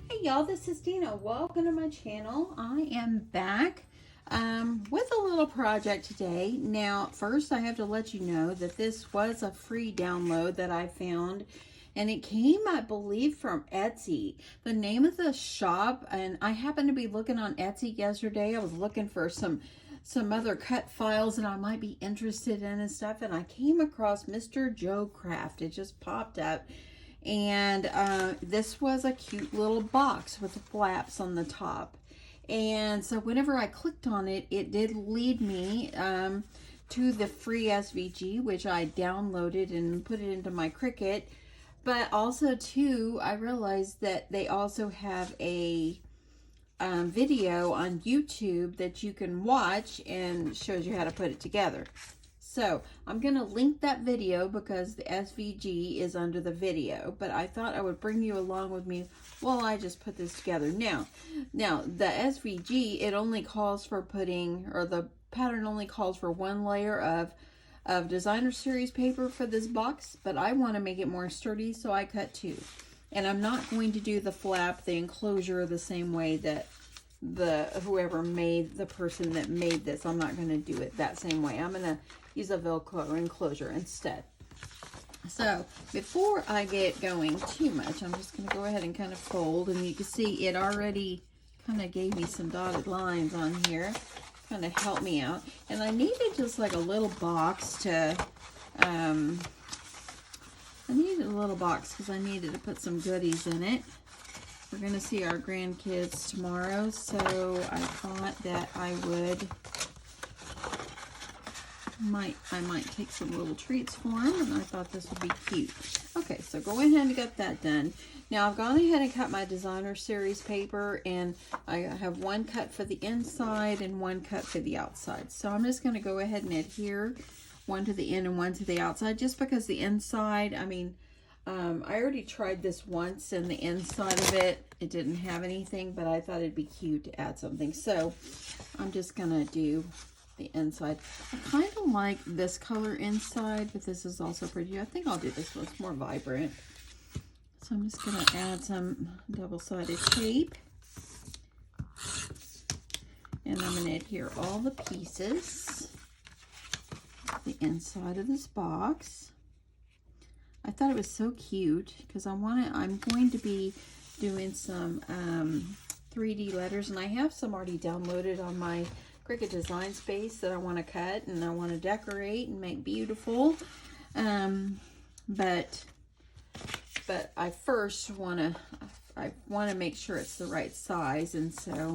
Hey y'all, this is Deanna. Welcome to my channel. I am back with a little project today. Now, first I have to let you know that this was a free download that I found, and it came, I believe, from Etsy. The name of the shop, and I happened to be looking on Etsy yesterday. I was looking for some other cut files that I might be interested in and stuff, and I came across Mr. Joe Craft. It just popped up. And this was a cute little box with the flaps on the top. And so whenever I clicked on it, it did lead me to the free SVG, which I downloaded and put it into my Cricut. But also, too, I realized that they also have a video on YouTube that you can watch and shows you how to put it together. So I'm going to link that video because the SVG is under the video, but I thought I would bring you along with me while I just put this together. Now the SVG, it only calls for putting, or the pattern only calls for one layer of designer series paper for this box, but I want to make it more sturdy, so I cut two. And I'm not going to do the flap, the enclosure, the same way that the person that made this, I'm not going to do it that same way. I'm going to use a Velcro enclosure instead. So before I get going too much, I'm just going to go ahead and kind of fold, and you can see it already kind of gave me some dotted lines on here, kind of help me out. And I needed just like a little box to I needed a little box because I needed to put some goodies in it. We're going to see our grandkids tomorrow, so I thought that I might take some little treats for them, and I thought this would be cute. Okay, so go ahead and get that done. Now I've gone ahead and cut my designer series paper, and I have one cut for the inside and one cut for the outside. So I'm just going to go ahead and adhere one to the end and one to the outside, just because the inside, I already tried this once, and the inside of it didn't have anything, but I thought it'd be cute to add something. So I'm just going to do the inside. I kind of like this color inside, but this is also pretty. I think I'll do this one. It's more vibrant. So I'm just going to add some double-sided tape. And I'm going to adhere all the pieces to the inside of this box. I thought it was so cute because I'm going to be doing some 3D letters, and I have some already downloaded on my Cricut Design Space that I want to cut and I want to decorate and make beautiful. But I first want to make sure it's the right size, and so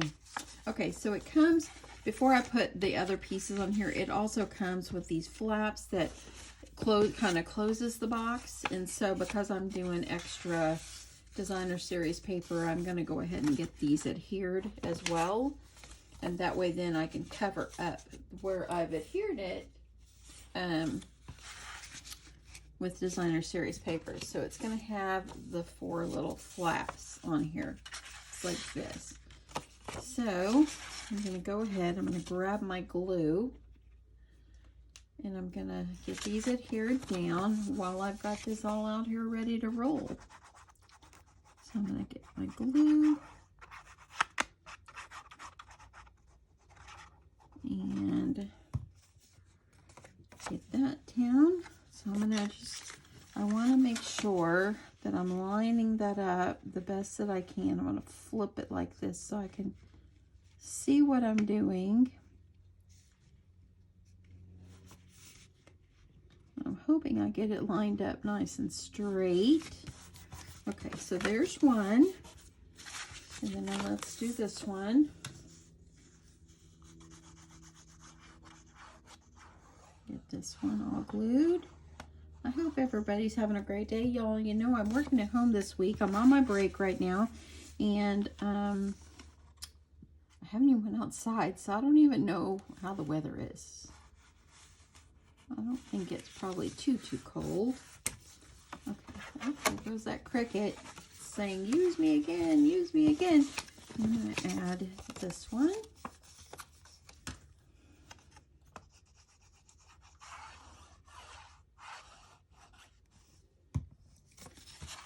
okay, so it comes, before I put the other pieces on here, it also comes with these flaps that kind of closes the box. And so because I'm doing extra designer series paper, I'm going to go ahead and get these adhered as well, and that way then I can cover up where I've adhered it with designer series paper. So it's going to have the 4 little flaps on here. It's like this. So I'm going to go ahead, I'm going to grab my glue, and I'm going to get these adhered down while I've got this all out here ready to roll. So I'm going to get my glue and get that down. So I'm going to I want to make sure that I'm lining that up the best that I can. I'm going to flip it like this so I can see what I'm doing. I'm hoping I get it lined up nice and straight. Okay, so there's one. And then now let's do this one. Get this one all glued. I hope everybody's having a great day, y'all. You know, I'm working at home this week. I'm on my break right now, and I haven't even went outside, so I don't even know how the weather is. I don't think it's probably too cold. Okay, there goes that Cricut saying, use me again, use me again. I'm going to add this one.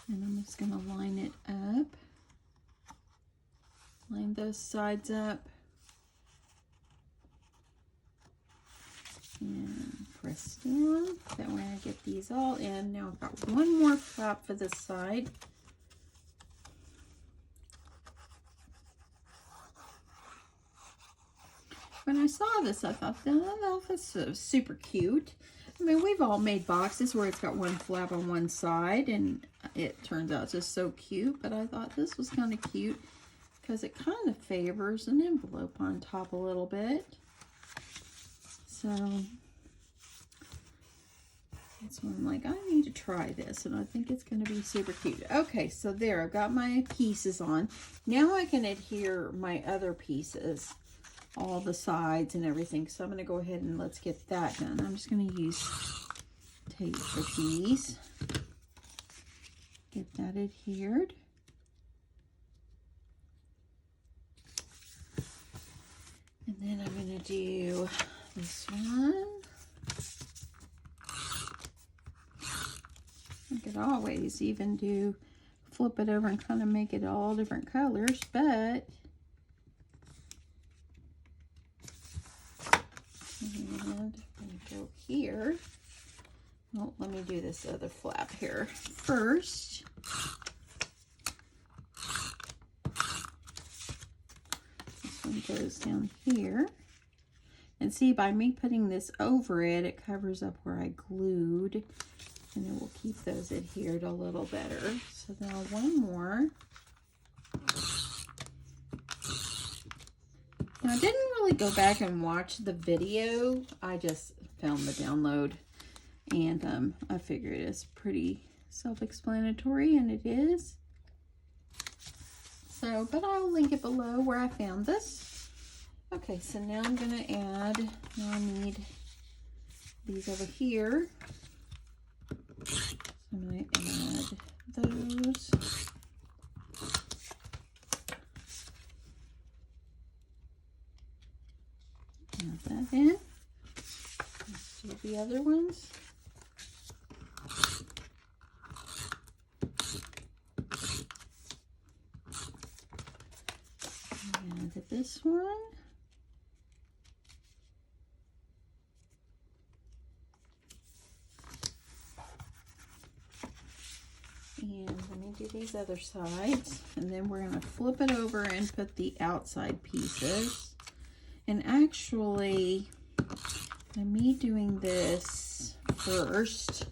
And I'm just going to line it up. those sides up. And press down. That way I get these all in. Now I've got one more flap for this side. When I saw this, I thought, oh, that's super cute. I mean, we've all made boxes where it's got one flap on one side, and it turns out just so cute. But I thought this was kind of cute because it kind of favors an envelope on top a little bit. So that's why I'm like, I need to try this, and I think it's going to be super cute. Okay, so there, I've got my pieces on. Now I can adhere my other pieces, all the sides and everything. So I'm going to go ahead and let's get that done. I'm just going to use tape for these. Get that adhered. And then I'm going to do this one. I could always even flip it over and kind of make it all different colors, but and I'm going to go here. Well, let me do this other flap here first. This one goes down here. And see, by me putting this over it, it covers up where I glued. And it will keep those adhered a little better. So now one more. Now, I didn't really go back and watch the video. I just found the download. And I figured it's pretty self-explanatory, and it is. So, but I'll link it below where I found this. Okay, so now I'm going to add, now I need these over here. So I'm going to add those. Add that in. Let's do the other ones. Add this one. And let me do these other sides, and then we're going to flip it over and put the outside pieces. And actually, by me doing this first,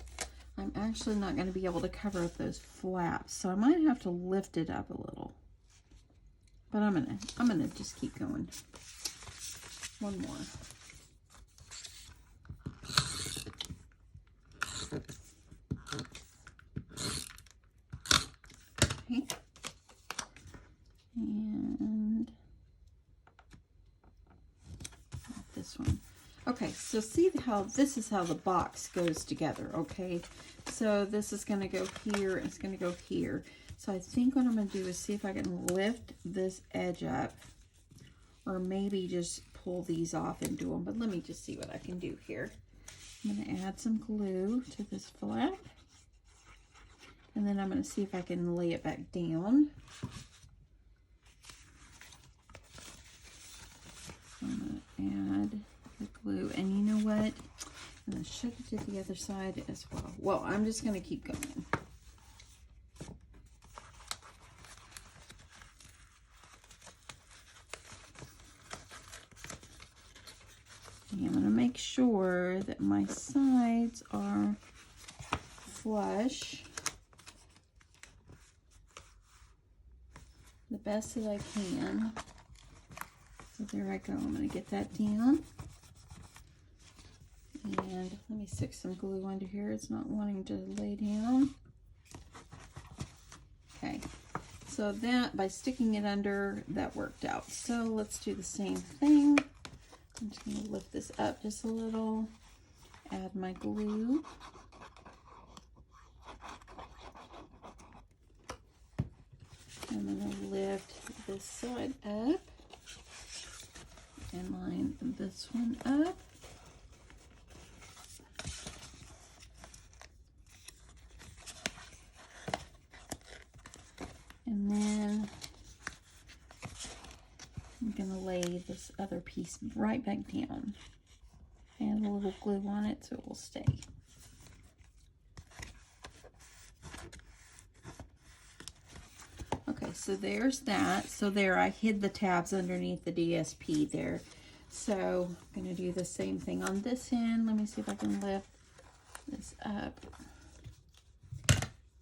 I'm actually not going to be able to cover up those flaps, so I might have to lift it up a little. But I'm gonna just keep going. One more. Okay. And this one. Okay, so see how this is how the box goes together, okay? So this is going to go here, and it's going to go here. So I think what I'm going to do is see if I can lift this edge up, or maybe just pull these off and do them. But let me just see what I can do here. I'm going to add some glue to this flap, and then I'm going to see if I can lay it back down. I'm going to add the glue, and you know what? I'm going to should it to the other side as well. Well, I'm just going to keep going. And I'm going to make sure that my sides are flush the best that I can. So there I go. I'm going to get that down. And let me stick some glue under here. It's not wanting to lay down. Okay. So that, by sticking it under, that worked out. So let's do the same thing. I'm just going to lift this up just a little, add my glue. I'm going to lift this side up and line this one up. And then this other piece right back down. Add a little glue on it so it will stay. Okay, so there's that. So there, I hid the tabs underneath the DSP there. So I'm going to do the same thing on this end. Let me see if I can lift this up.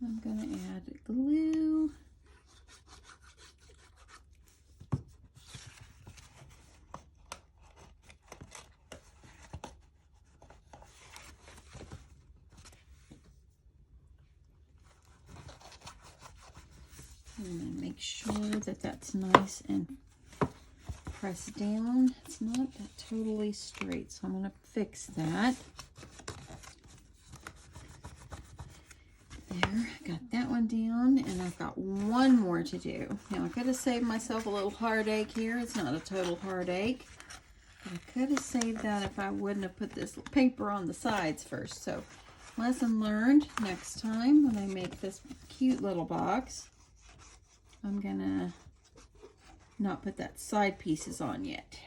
I'm going to add glue. I'm going to make sure that that's nice and pressed down. It's not that totally straight, so I'm going to fix that. There, got that one down, and I've got one more to do. Now, I could have saved myself a little heartache here. It's not a total heartache. But I could have saved that if I wouldn't have put this paper on the sides first. So, lesson learned. Next time when I make this cute little box, I'm gonna not put that side pieces on yet.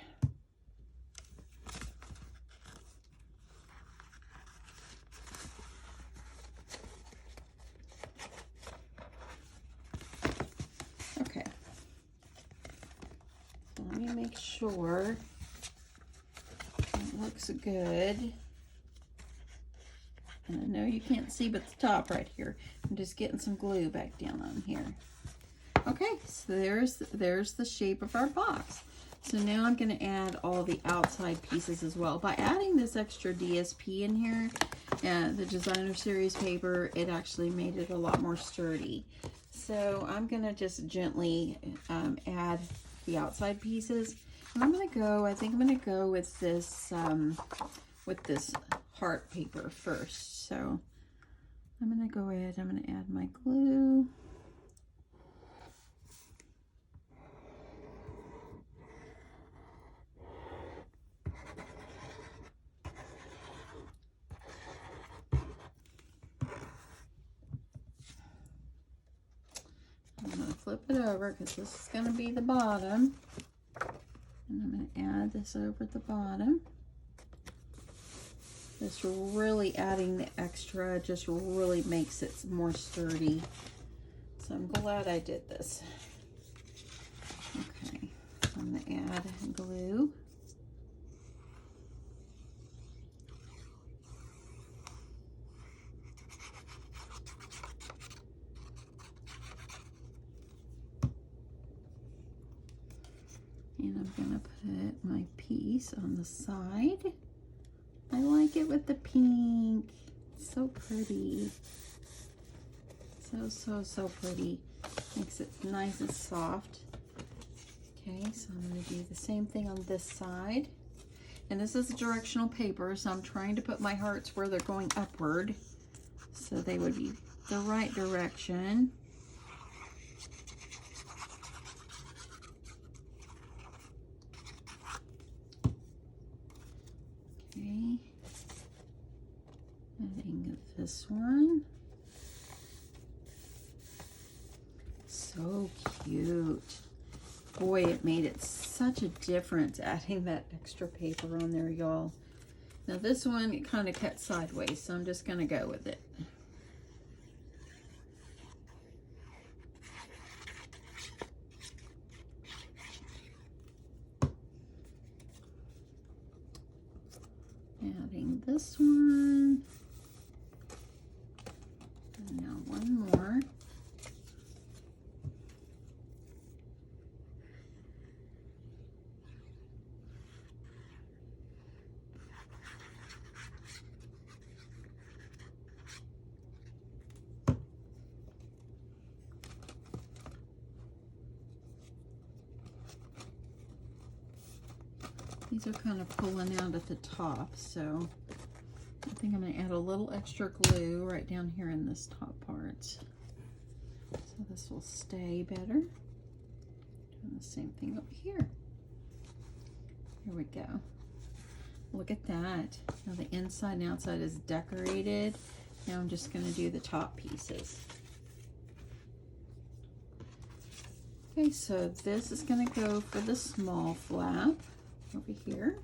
Okay. So let me make sure it looks good. And I know you can't see but the top right here. I'm just getting some glue back down on here. Okay, so there's the shape of our box. So now I'm going to add all the outside pieces as well. By adding this extra DSP in here, the designer series paper, it actually made it a lot more sturdy. So I'm going to just gently add the outside pieces. And I'm going to go, I think I'm going to go with this heart paper first. So I'm going to go ahead, I'm going to add my glue. I'm going to flip it over because this is going to be the bottom. And I'm going to add this over the bottom. This really adding the extra just really makes it more sturdy. So I'm glad I did this. Okay, so I'm going to add glue. And I'm going to put my piece on the side. I like it with the pink. It's so pretty. So pretty. Makes it nice and soft. Okay, so I'm going to do the same thing on this side. And this is a directional paper, so I'm trying to put my hearts where they're going upward, so they would be the right direction. Okay, adding this one. So cute. Boy, it made it such a difference adding that extra paper on there, y'all. Now this one, it kind of cut sideways, so I'm just going to go with it. Adding this one. And now one more. These are kind of pulling out at the top, so I think I'm going to add a little extra glue right down here in this top part. So this will stay better. Doing the same thing over here. Here we go. Look at that. Now the inside and outside is decorated. Now I'm just going to do the top pieces. Okay, so this is going to go for the small flap. over here.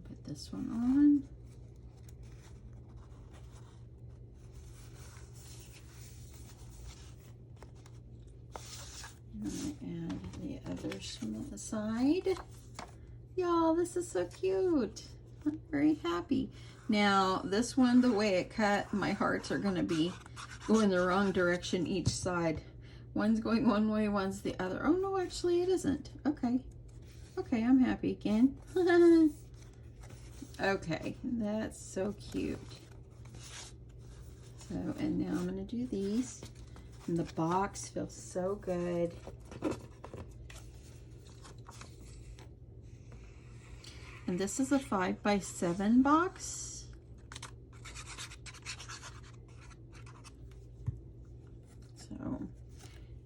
Put this one on. And I'm going to add the others from the side. Y'all, this is so cute. I'm very happy. Now, this one, the way it cut, my hearts are going to be going the wrong direction each side. One's going one way, one's the other. Oh, no, actually, it isn't. Okay. Okay, I'm happy again. Okay, that's so cute. So, and now I'm going to do these. And the box feels so good. And this is a 5x7 box. So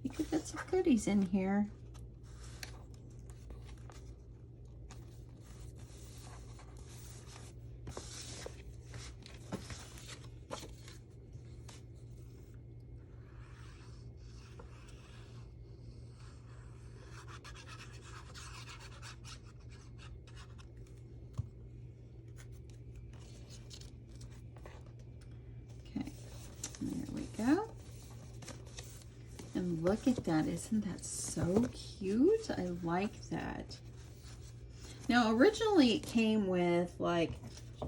you could get some goodies in here. There we go. And look at that. Isn't that so cute? I like that. Now, originally it came with like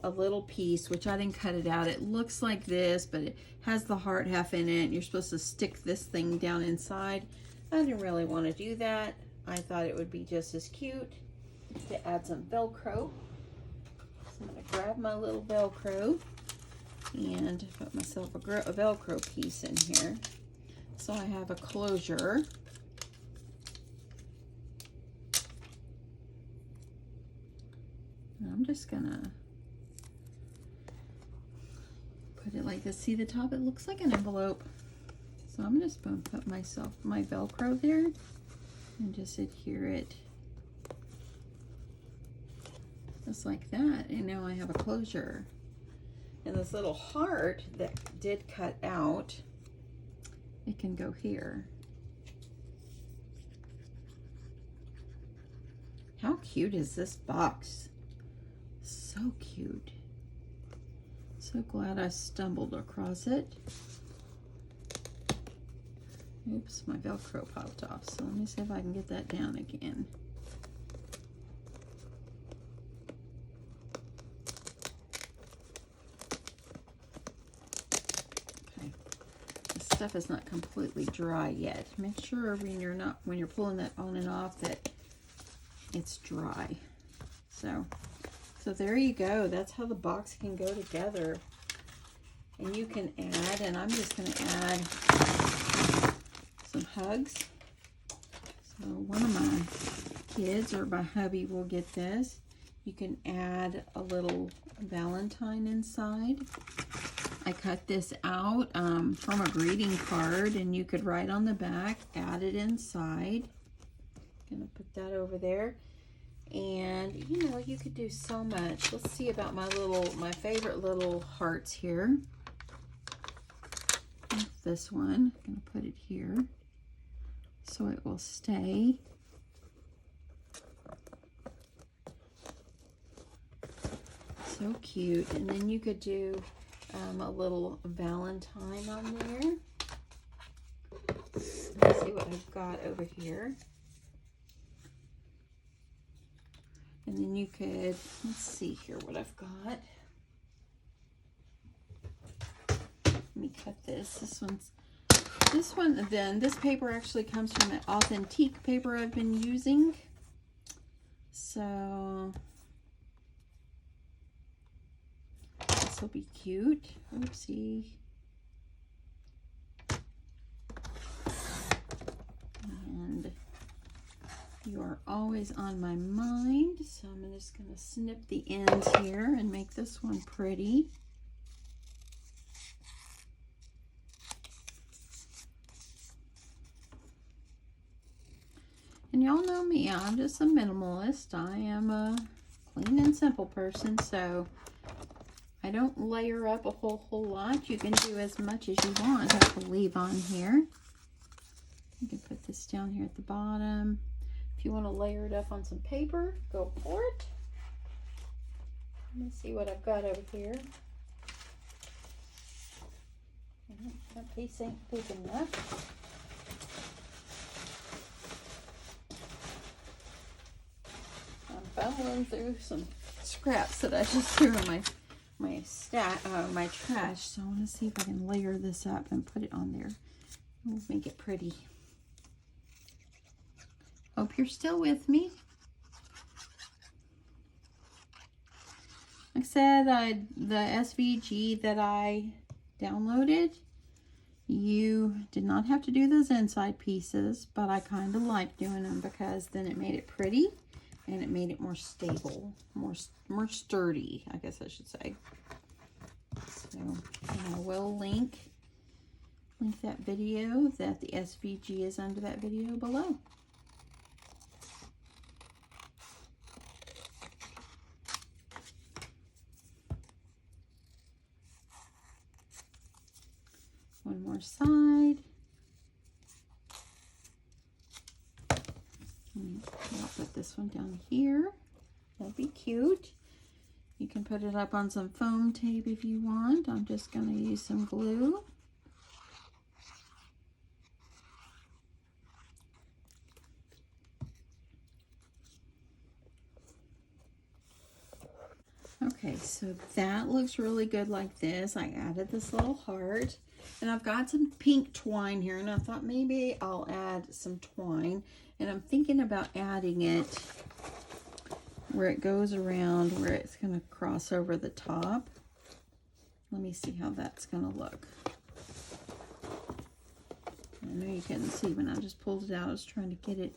a little piece, which I didn't cut it out. It looks like this, but it has the heart half in it. You're supposed to stick this thing down inside. I didn't really want to do that. I thought it would be just as cute to add some Velcro. So I'm going to grab my little Velcro and put myself a Velcro piece in here. So I have a closure. And I'm just gonna put it like this. See the top? It looks like an envelope. So I'm just gonna put my Velcro there and just adhere it just like that. And now I have a closure. And this little heart that did cut out, it can go here. How cute is this box? So cute. So glad I stumbled across it. Oops, my Velcro popped off. So let me see if I can get that down again. Stuff is not completely dry yet. Make sure when you're pulling that on and off that it's dry. So there you go. That's how the box can go together. And you can add, and I'm just going to add some hugs. So one of my kids or my hubby will get this. You can add a little Valentine inside. I cut this out from a greeting card, and you could write on the back, add it inside. Gonna put that over there. And you know, you could do so much. Let's see about my favorite little hearts here. This one, I'm gonna put it here so it will stay. So cute. And then you could do a little Valentine on there. Let's see what I've got over here. And then you could, let's see here what I've got. Let me cut this. This paper actually comes from an authentic paper I've been using. So this will be cute. Oopsie. And you are always on my mind, so I'm just going to snip the ends here and make this one pretty. And y'all know me, I'm just a minimalist. I am a clean and simple person, so I don't layer up a whole lot. You can do as much as you want, I believe, on here. You can put this down here at the bottom. If you want to layer it up on some paper, go for it. Let me see what I've got over here. That piece ain't big enough. I'm fumbling through some scraps that I just threw in my trash. So I want to see if I can layer this up and put it on there. We'll make it pretty. Hope you're still with me. Like I said, the SVG that I downloaded, you did not have to do those inside pieces, but I kind of like doing them because then it made it pretty and it made it more stable, more sturdy, I guess I should say. So I will link that video, that the SVG is under that video below. One more side. I'll put this one down here. That'd be cute. You can put it up on some foam tape if you want. I'm just going to use some glue. Okay, so that looks really good like this. I added this little heart. And I've got some pink twine here, and I thought maybe I'll add some twine. And I'm thinking about adding it where it goes around, where it's going to cross over the top. Let me see how that's going to look. I know you couldn't see when I just pulled it out. I was trying to get it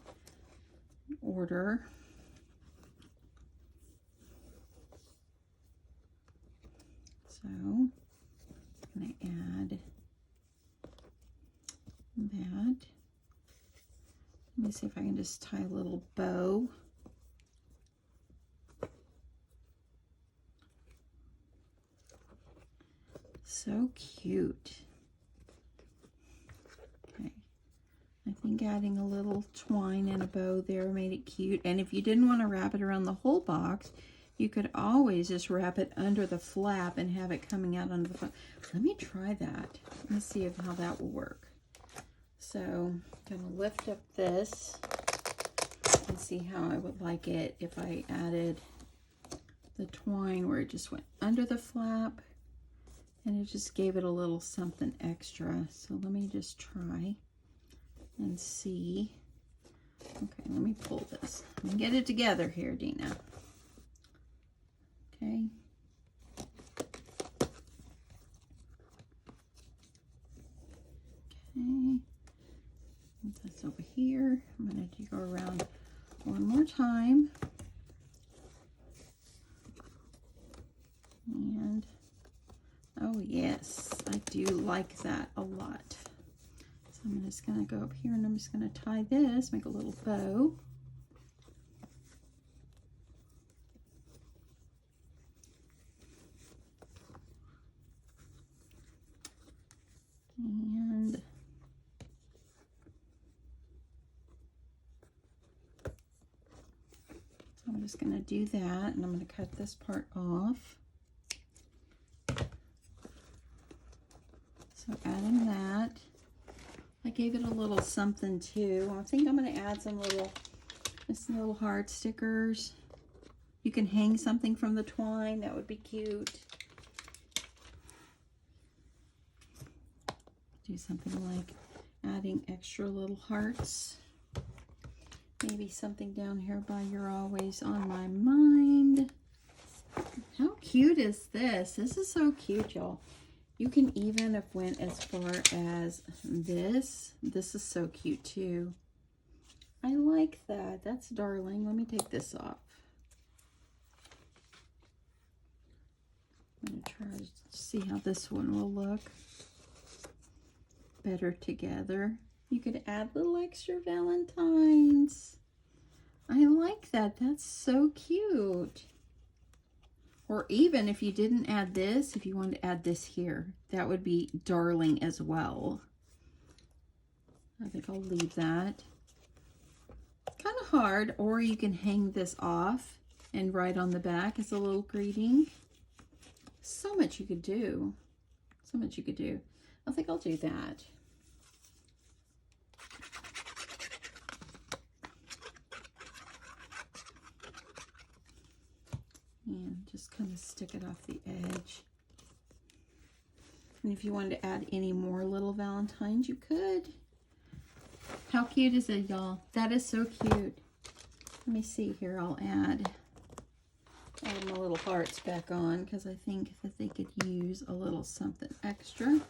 in order. So I'm going to add that. Let me see if I can just tie a little bow. So cute. Okay. I think adding a little twine and a bow there made it cute. And if you didn't want to wrap it around the whole box, you could always just wrap it under the flap and have it coming out under the flap. Let me try that. Let me see how that will work. So I'm going to lift up this and see how I would like it if I added the twine where it just went under the flap and it just gave it a little something extra. So let me just try and see. Okay, let me pull this. Let me get it together here, Deanna. Okay. Okay. Put this over here. I'm going to go around one more time. And, oh yes, I do like that a lot. So I'm just going to go up here and I'm just going to tie this, make a little bow. And so I'm just going to do that, and I'm going to cut this part off. So adding that, I gave it a little something too. I think I'm going to add some little heart stickers. You can hang something from the twine. That would be cute. Do something like adding extra little hearts. Maybe something down here by You're Always on My Mind. How cute is this? This is so cute, y'all. You can even have went as far as this. This is so cute too. I like that. That's darling. Let me take this off. I'm going to try to see how this one will look better together. You could add little extra Valentines. I like that. That's so cute. Or even if you didn't add this, if you wanted to add this here, that would be darling as well. I think I'll leave that. Kind of hard, or you can hang this off and write on the back as a little greeting. So much you could do. So much you could do. I think I'll do that. And just kind of stick it off the edge. And if you wanted to add any more little Valentines, you could. How cute is it, y'all? That is so cute. Let me see here. I'll add my little hearts back on because I think that they could use a little something extra.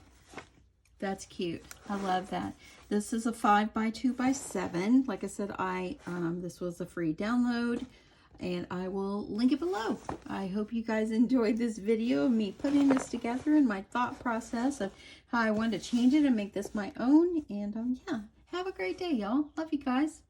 That's cute. I love that. This is a 5x2x7. Like I said, this was a free download, and I will link it below. I hope you guys enjoyed this video of me putting this together and my thought process of how I wanted to change it and make this my own. And yeah, have a great day, y'all. Love you guys.